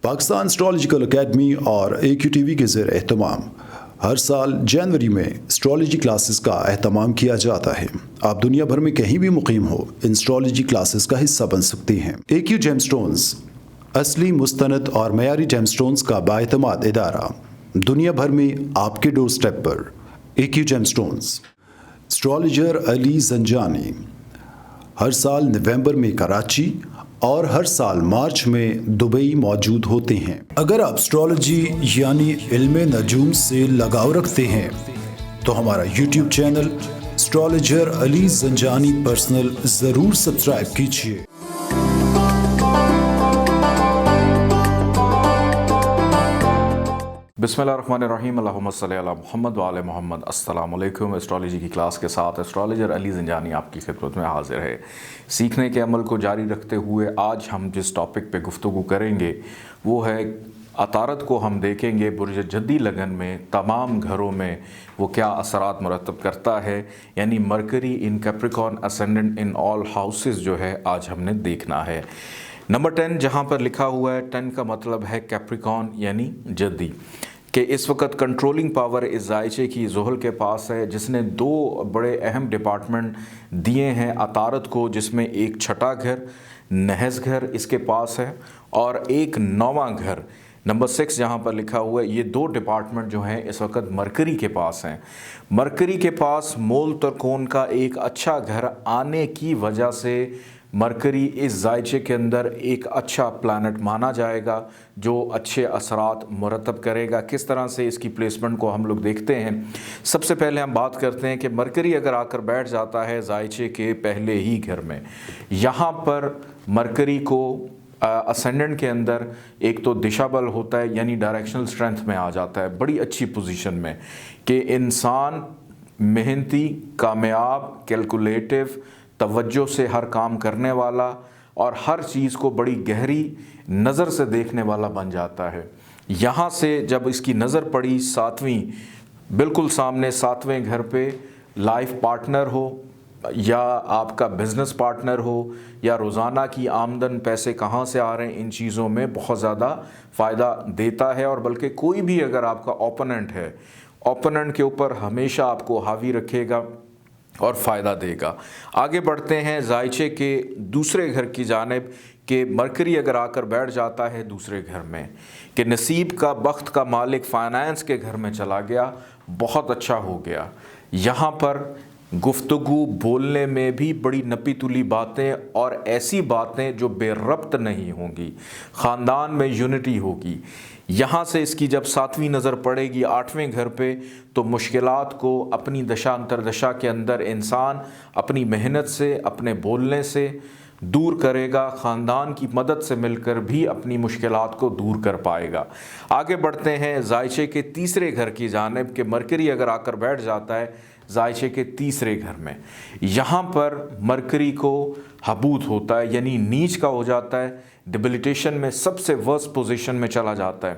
Pakistan astrological academy और AQTV के ज़ेर एहतमाम हर साल जनवरी में एस्ट्रोलॉजी क्लासेस का एहतमाम किया जाता है। आप दुनिया भर में कहीं भी मुकीम हो, इन एस्ट्रोलॉजी क्लासेस का हिस्सा बन सकते हैं। AQ जेमस्टोन्स असली, मुस्तनद और मयारी जेमस्टोन्स का बाएतमाद इदारा, दुनिया भर में आपके डोर स्टेप पर। AQ gemstones. Astrologer Ali Zanjani हर साल नवंबर में कराची और हर साल मार्च में दुबई मौजूद होते हैं। अगर आप एस्ट्रोलॉजी यानी इल्म नजूम से लगाव रखते हैं तो हमारा YouTube channel astrologer Ali Zanjani personal ज़रूर सब्सक्राइब कीजिए। बिस्मिल्लाहिर्रहमानिर्रहीम, अल्लाहुम्मा सल्ली अला मुहम्मद व आले मुहम्मद। अस्सलामु अलैकुम। एस्ट्रोलॉजी की क्लास के साथ एस्ट्रोलॉजर अली ज़ंजानी आपकी खिदमत में हाजिर है। सीखने के अमल को जारी रखते हुए आज हम जिस टॉपिक पे गुफ्तगू करेंगे वो है अतारत को हम देखेंगे बुर्ज जद्दी लगन में तमाम घरों में वो क्या असरात मुरतब करता है, यानी mercury in Capricorn ascendant in all houses जो है आज हमने देखना है। नंबर 10 जहाँ पर लिखा हुआ है, 10 का मतलब है कैप्रिकॉर्न यानी जद्दी, कि इस वक्त कंट्रोलिंग पावर इस जायचे की ज़ुहल के पास है, जिसने दो बड़े अहम डिपार्टमेंट दिए हैं अतारत को, जिसमें एक छठा घर नहज घर इसके पास है और एक नौवां घर नंबर 6 जहाँ पर लिखा हुआ है। ये दो डिपार्टमेंट जो हैं इस वक्त मरकरी के पास हैं। मरकरी के पास मोल तरकोन का एक अच्छा घर आने की वजह से मरकरी इस जायचे के अंदर एक अच्छा प्लानट माना जाएगा जो अच्छे असरात मुरतब करेगा। किस तरह से इसकी प्लेसमेंट को हम लोग देखते हैं। सबसे पहले हम बात करते हैं कि मरकरी अगर आकर बैठ जाता है जायचे के पहले ही घर में, यहाँ पर मरकरी को असेंडेंट के अंदर एक तो दिशा बल होता है, यानी डायरेक्शनल स्ट्रेंथ में आ जाता है, बड़ी अच्छी पोजीशन में, कि इंसान मेहनती, कामयाब, कैलकुलेटिव, तवज्जो से हर काम करने वाला और हर चीज़ को बड़ी गहरी नज़र से देखने वाला बन जाता है। यहाँ से जब इसकी नज़र पड़ी सातवीं, बिल्कुल सामने सातवें घर पे लाइफ पार्टनर हो या आपका बिज़नेस पार्टनर हो या रोज़ाना की आमदन पैसे कहाँ से आ रहे हैं, इन चीज़ों में बहुत ज़्यादा फ़ायदा देता है। और बल्कि कोई भी अगर आपका ओपोनेंट है, ओपोनेंट के ऊपर हमेशा आपको हावी रखेगा और फ़ायदा देगा। आगे बढ़ते हैं जायचे के दूसरे घर की जानिब, कि मरकरी अगर आकर बैठ जाता है दूसरे घर में, कि नसीब का, बख्त का मालिक फाइनेंस के घर में चला गया, बहुत अच्छा हो गया। यहाँ पर गुफ्तगू बोलने में भी बड़ी नपी तुली बातें और ऐसी बातें जो बेरब्त नहीं होंगी, ख़ानदान में यूनिटी होगी। यहाँ से इसकी जब सातवीं नज़र पड़ेगी आठवें घर पे, तो मुश्किलात को अपनी दशा अंतरदशा के अंदर इंसान अपनी मेहनत से, अपने बोलने से दूर करेगा, ख़ानदान की मदद से मिलकर भी अपनी मुश्किलात को दूर कर पाएगा। आगे बढ़ते हैं जायचे के तीसरे घर की जानिब, कि मरकरी अगर आकर बैठ जाता है जायचे के तीसरे घर में, यहाँ पर मरकरी को हबूत होता है, यानी नीच का हो जाता है, डिबिलिटेशन में सबसे वर्स्ट पोजीशन में चला जाता है,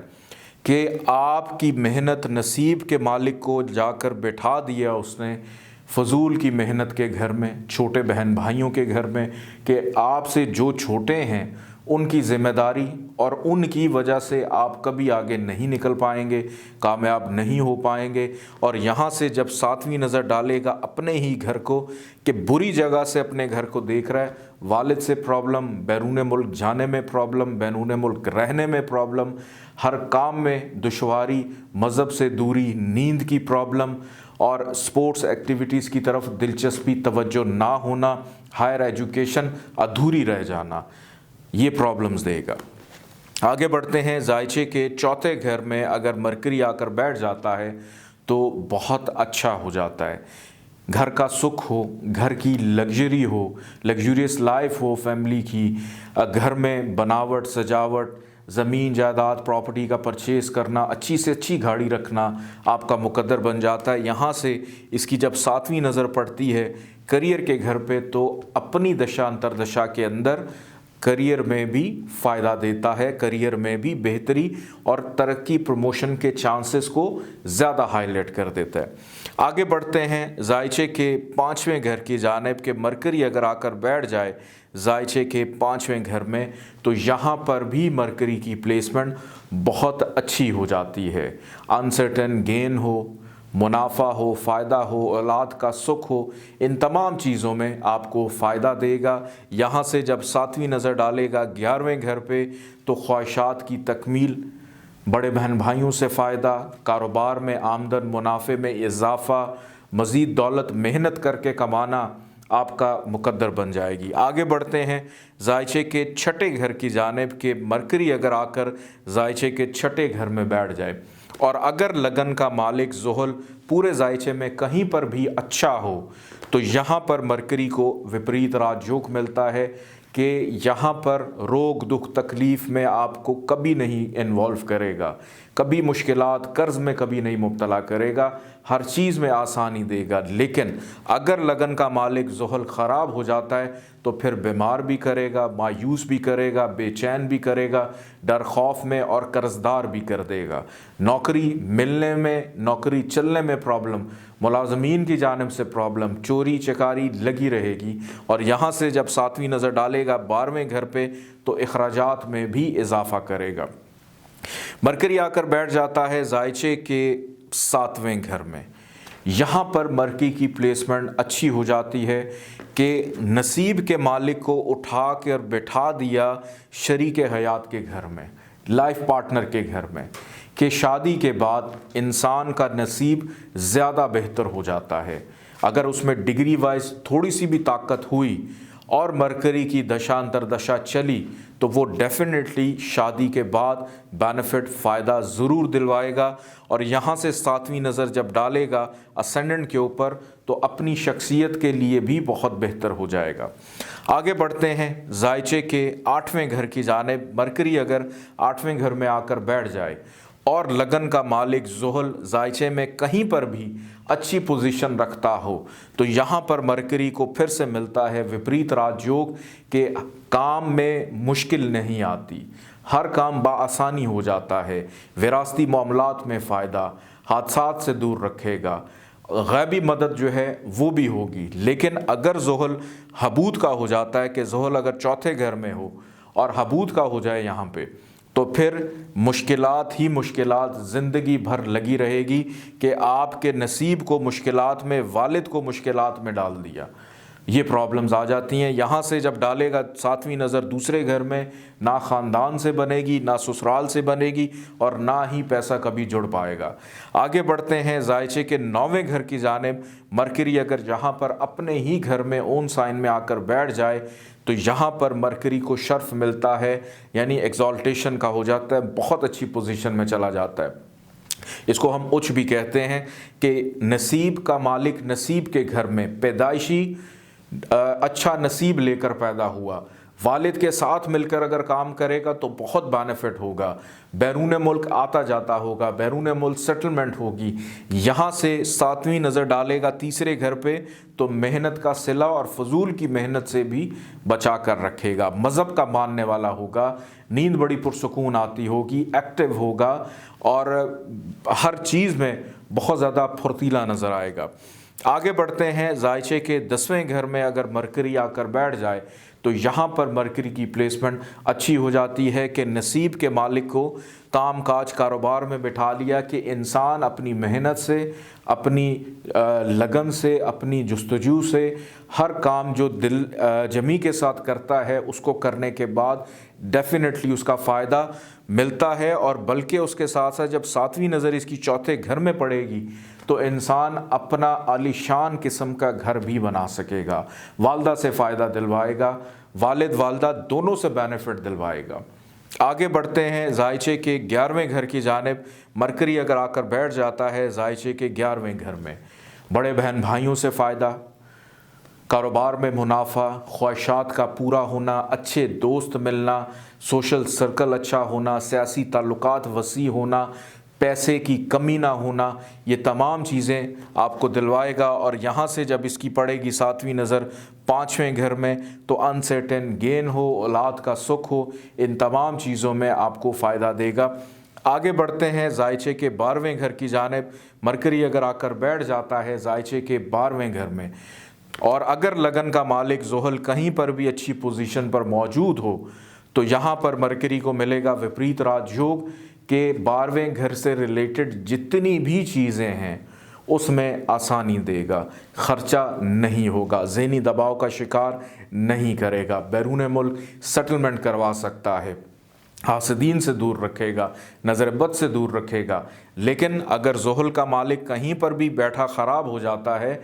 कि आपकी मेहनत नसीब के मालिक को जाकर बैठा दिया उसने फजूल की मेहनत के घर में, छोटे बहन भाइयों के घर में, कि आपसे जो छोटे हैं उनकी ज़िम्मेदारी और उनकी वजह से आप कभी आगे नहीं निकल पाएंगे, कामयाब नहीं हो पाएंगे। और यहाँ से जब सातवीं नज़र डालेगा अपने ही घर को, कि बुरी जगह से अपने घर को देख रहा है, वालिद से प्रॉब्लम, बैरून मुल्क जाने में प्रॉब्लम, बैरून मुल्क रहने में प्रॉब्लम, हर काम में दुश्वारी, मज़हब से दूरी, नींद की प्रॉब्लम और स्पोर्ट्स एक्टिविटीज़ की तरफ दिलचस्पी, तवज्जो ना होना, हायर एजुकेशन अधूरी रह जाना, ये प्रॉब्लम्स देगा। आगे बढ़ते हैं जायचे के चौथे घर में अगर मरकरी आकर बैठ जाता है तो बहुत अच्छा हो जाता है। घर का सुख हो, घर की लग्जरी हो, लग्जूरियस लाइफ हो फैमिली की, घर में बनावट, सजावट, ज़मीन जायदाद, प्रॉपर्टी का परचेज़ करना, अच्छी से अच्छी गाड़ी रखना आपका मुकद्दर बन जाता है। यहाँ से इसकी जब सातवीं नज़र पड़ती है करियर के घर पे, तो अपनी दशा अंतरदशा के अंदर करियर में भी फ़ायदा देता है, करियर में भी बेहतरी और तरक्की, प्रमोशन के चांसेस को ज़्यादा हाईलाइट कर देता है। आगे बढ़ते हैं जायचे के पाँचवें घर की जानिब, के मरकरी अगर आकर बैठ जाए जायचे के 5वें घर में, तो यहाँ पर भी मरकरी की प्लेसमेंट बहुत अच्छी हो जाती है। अनसर्टेन गेन हो, मुनाफा हो, फ़ायदा हो, औलाद का सुख हो, इन तमाम चीज़ों में आपको फ़ायदा देगा। यहाँ से जब 7वीं नज़र डालेगा 11वें घर पे, तो ख्वाहिशात की तकमील, बड़े बहन भाइयों से फ़ायदा, कारोबार में आमदन मुनाफे में इजाफ़ा, मज़ीद दौलत मेहनत करके कमाना आपका मुकद्दर बन जाएगी। आगे बढ़ते हैं जायचे के 6ठे घर की जानिब के मरकरी अगर आकर जायचे के 6ठे घर में बैठ जाए और अगर लगन का मालिक ज़ुहल पूरे जायचे में कहीं पर भी अच्छा हो, तो यहाँ पर मरकरी को विपरीत राजयोग मिलता है कि यहाँ पर रोग दुख तकलीफ़ में आपको कभी नहीं इन्वॉल्व करेगा, कभी मुश्किलात कर्ज़ में कभी नहीं मुब्तला करेगा, हर चीज़ में आसानी देगा। लेकिन अगर लगन का मालिक ज़ुहल ख़राब हो जाता है तो फिर बीमार भी करेगा, मायूस भी करेगा, बेचैन भी करेगा, डर खौफ में और कर्ज़दार भी कर देगा। नौकरी मिलने में, नौकरी चलने में प्रॉब्लम, मुलाजमीन की जानिब से प्रॉब्लम, चोरी चकारी लगी रहेगी। और यहाँ से जब 7वीं नज़र डालेगा 12वें घर पे, तो अखराजात में भी इजाफ़ा करेगा। मरकरी आकर बैठ जाता है जायचे के 7वें घर में। यहाँ पर मरकरी की प्लेसमेंट अच्छी हो जाती है कि नसीब के मालिक को उठा कर बैठा दिया शरीक हयात के घर में, लाइफ पार्टनर के घर में, कि शादी के बाद इंसान का नसीब ज़्यादा बेहतर हो जाता है। अगर उसमें डिग्री वाइज थोड़ी सी भी ताकत हुई और मरकरी की दशा अंतरदशा चली, तो वो डेफिनेटली शादी के बाद बेनिफिट फ़ायदा ज़रूर दिलवाएगा। और यहाँ से 7वीं नज़र जब डालेगा असेंडेंट के ऊपर, तो अपनी शख्सियत के लिए भी बहुत बेहतर हो जाएगा। आगे बढ़ते हैं जायचे के 8वें घर की जानिब। मरकरी अगर 8वें घर में आकर बैठ जाए और लगन का मालिक ज़ुहल जायचे में कहीं पर भी अच्छी पोजीशन रखता हो, तो यहाँ पर मरकरी को फिर से मिलता है विपरीत राजयोग के काम में मुश्किल नहीं आती, हर काम बाआसानी हो जाता है। विरासती मामलात में फ़ायदा, हादसात से दूर रखेगा, गैबी मदद जो है वो भी होगी। लेकिन अगर ज़ुहल हबूद का हो जाता है कि ज़ुहल अगर 4थे घर में हो और हबूद का हो जाए यहाँ पे, तो फिर मुश्किलात ही मुश्किलात ज़िंदगी भर लगी रहेगी कि आपके नसीब को मुश्किलात में, वालिद को मुश्किलात में डाल दिया। ये प्रॉब्लम्स आ जाती हैं। यहाँ से जब डालेगा 7वीं नज़र दूसरे घर में, ना ख़ानदान से बनेगी, ना ससुराल से बनेगी और ना ही पैसा कभी जुड़ पाएगा। आगे बढ़ते हैं जायचे के 9वें घर की जानिब। मरकरी अगर यहाँ पर अपने ही घर में ओन साइन में आकर बैठ जाए, तो यहाँ पर मरकरी को शर्फ मिलता है, यानी एक्सॉल्टेशन का हो जाता है, बहुत अच्छी पोजीशन में चला जाता है। इसको हम उच्च भी कहते हैं कि नसीब का मालिक नसीब के घर में पैदाइशी अच्छा नसीब लेकर पैदा हुआ, वालिद के साथ मिलकर अगर काम करेगा तो बहुत बेनिफिट होगा, बैरून मुल्क आता जाता होगा, बैरून मुल्क सेटलमेंट होगी। यहाँ से 7वीं नज़र डालेगा तीसरे घर पे, तो मेहनत का सिला और फजूल की मेहनत से भी बचा कर रखेगा, मज़हब का मानने वाला होगा, नींद बड़ी पुरसकून आती होगी, एक्टिव होगा और हर चीज़ में बहुत ज़्यादा फुर्तीला नज़र आएगा। आगे बढ़ते हैं जायचे के 10वें घर में अगर मरकरी आकर बैठ जाए, तो यहाँ पर मरकरी की प्लेसमेंट अच्छी हो जाती है कि नसीब के मालिक को काम काज कारोबार में बिठा लिया कि इंसान अपनी मेहनत से, अपनी लगन से, अपनी जुस्तजू से हर काम जो दिल जमी के साथ करता है उसको करने के बाद डेफिनेटली उसका फ़ायदा मिलता है। और बल्कि उसके साथ साथ जब 7वीं नज़र इसकी चौथे घर में पड़ेगी, तो इंसान अपना आलीशान किस्म का घर भी बना सकेगा, वालदा से फ़ायदा दिलवाएगा, वालिद वालदा दोनों से बेनिफिट दिलवाएगा। आगे बढ़ते हैं जायचे के 11वें घर की जानिब। मरकरी अगर आकर बैठ जाता है जायचे के 11वें घर में, बड़े बहन भाइयों से फ़ायदा, कारोबार में मुनाफा, ख्वाहिशात का पूरा होना, अच्छे दोस्त मिलना, सोशल सर्कल अच्छा होना, सियासी ताल्लुकात वसी होना, पैसे की कमी ना होना, ये तमाम चीज़ें आपको दिलवाएगा। और यहाँ से जब इसकी पड़ेगी 7वीं नज़र 5वें घर में, तो अनसर्टेन गेन हो, औलाद का सुख हो, इन तमाम चीज़ों में आपको फ़ायदा देगा। आगे बढ़ते हैं जायचे के 12वें घर की जानिब। मरकरी अगर आकर बैठ जाता है जायचे के 12वें घर में, और अगर लगन का मालिक ज़ुहल कहीं पर भी अच्छी पोजीशन पर मौजूद हो तो यहाँ पर मरकरी को मिलेगा विपरीत राजयोग के 12वें घर से रिलेटेड जितनी भी चीज़ें हैं उसमें आसानी देगा, ख़र्चा नहीं होगा, ज़हनी दबाव का शिकार नहीं करेगा, बैरून मुल्क सेटलमेंट करवा सकता है, हासदीन से दूर रखेगा, नज़र बद से दूर रखेगा। लेकिन अगर ज़ुहल का मालिक कहीं पर भी बैठा ख़राब हो जाता है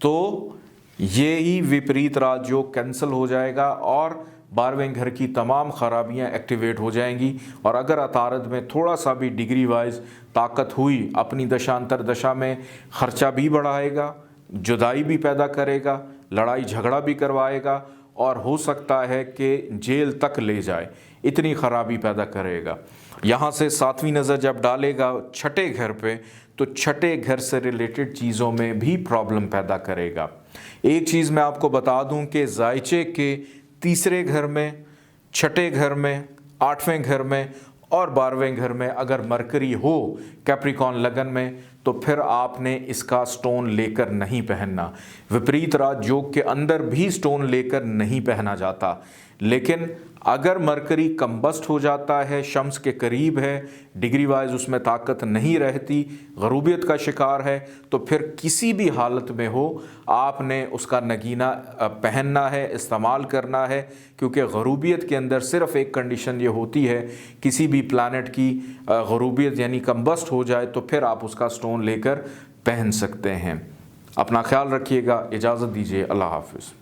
तो ये ही विपरीत राजयोग कैंसिल हो जाएगा और 12वें घर की तमाम ख़राबियाँ एक्टिवेट हो जाएंगी। और अगर अतारद में थोड़ा सा भी डिग्री वाइज ताकत हुई, अपनी दशांतर दशा में ख़र्चा भी बढ़ाएगा, जुदाई भी पैदा करेगा, लड़ाई झगड़ा भी करवाएगा और हो सकता है कि जेल तक ले जाए, इतनी ख़राबी पैदा करेगा। यहाँ से 7वीं नज़र जब डालेगा छठे घर पे तो छठे घर से रिलेटेड चीज़ों में भी प्रॉब्लम पैदा करेगा। एक चीज़ मैं आपको बता दूं कि जायचे के तीसरे घर में, छठे घर में, 8वें घर में और 12वें घर में अगर मरकरी हो कैप्रिकॉन लगन में तो फिर आपने इसका स्टोन लेकर नहीं पहनना। विपरीत राजयोग के अंदर भी स्टोन लेकर नहीं पहना जाता, लेकिन अगर मरकरी कम्बस्ट हो जाता है, शम्स के करीब है, डिग्री वाइज उसमें ताकत नहीं रहती, गरूबियत का शिकार है, तो फिर किसी भी हालत में हो आपने उसका नगीना पहनना है, इस्तेमाल करना है। क्योंकि गरूबियत के अंदर सिर्फ़ एक कंडीशन ये होती है, किसी भी प्लानट की गरूबियत यानी कम्बस्ट हो जाए तो फिर आप उसका स्टोन लेकर पहन सकते हैं। अपना ख्याल रखिएगा, इजाज़त दीजिए, अल्लाह हाफ़िज़।